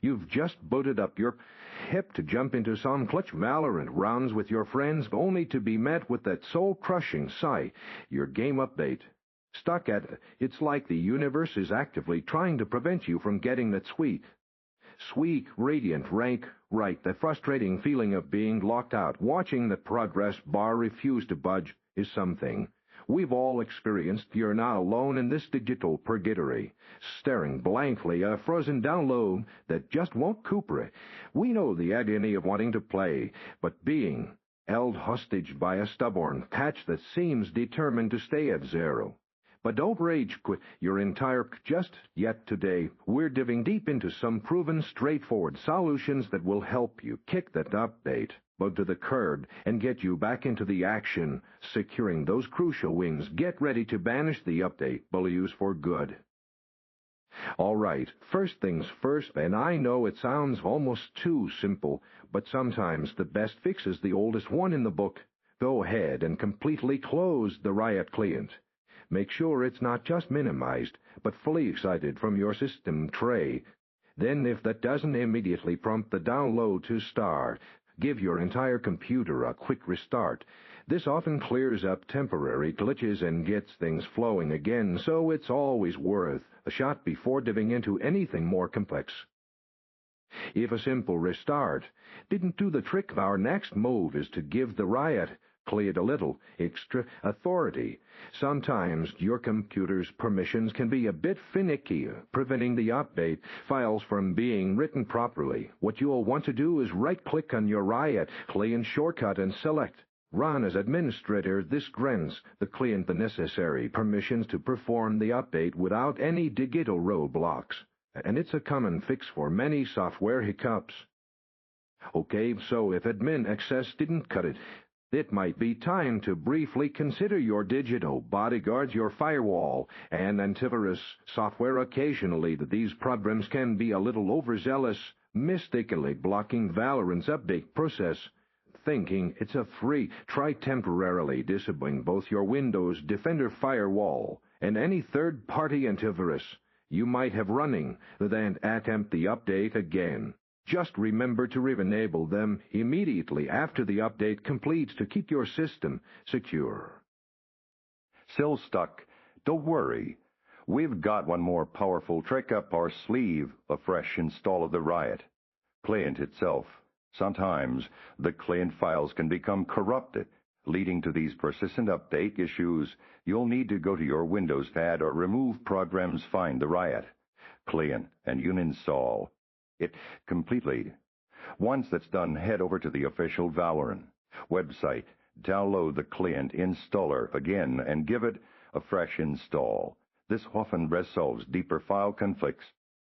You've just booted up your hip to jump into some clutch VALORANT rounds with your friends, only to be met with that soul-crushing sigh, your game update. Stuck at it, it's like the universe is actively trying to prevent you from getting that sweet, radiant, rank, right, that frustrating feeling of being locked out. Watching the progress bar refuse to budge is something we've all experienced. You're not alone in this digital purgatory, staring blankly at a frozen download that just won't cooperate. We know the agony of wanting to play, but being held hostage by a stubborn patch that seems determined to stay at zero. But don't rage quit your entire just yet today. We're diving deep into some proven, straightforward solutions that will help you kick that update bug to the curb and get you back into the action, securing those crucial wings. Get ready to banish the update bullies for good. All right, first things first, and I know it sounds almost too simple, but sometimes the best fix is the oldest one in the book. Go ahead and completely close the Riot client. Make sure it's not just minimized, but fully excited from your system tray. Then, if that doesn't immediately prompt the download to start, give your entire computer a quick restart. This often clears up temporary glitches and gets things flowing again, so it's always worth a shot before diving into anything more complex. If a simple restart didn't do the trick, our next move is to give the Riot client a little extra authority. Sometimes your computer's permissions can be a bit finicky, preventing the update files from being written properly. What you'll want to do is right-click on your Riot client shortcut and select Run as Administrator. This grants the client the necessary permissions to perform the update without any digital roadblocks, and it's a common fix for many software hiccups. Okay, so if admin access didn't cut it might be time to briefly consider your digital bodyguards, your firewall, and antivirus software. Occasionally, these programs can be a little overzealous, mistakenly blocking VALORANT's update process. Thinking it's a free, try temporarily disabling both your Windows Defender firewall and any third-party antivirus you might have running, then attempt the update again. Just remember to re-enable them immediately after the update completes to keep your system secure. Still stuck? Don't worry. We've got one more powerful trick up our sleeve, a fresh install of the Riot client itself. Sometimes the client files can become corrupted, leading to these persistent update issues. You'll need to go to your Windows pad or remove programs, find the Riot client, and uninstall it completely. Once that's done, head over to the official VALORANT website, download the client installer again, and give it a fresh install. This often resolves deeper file conflicts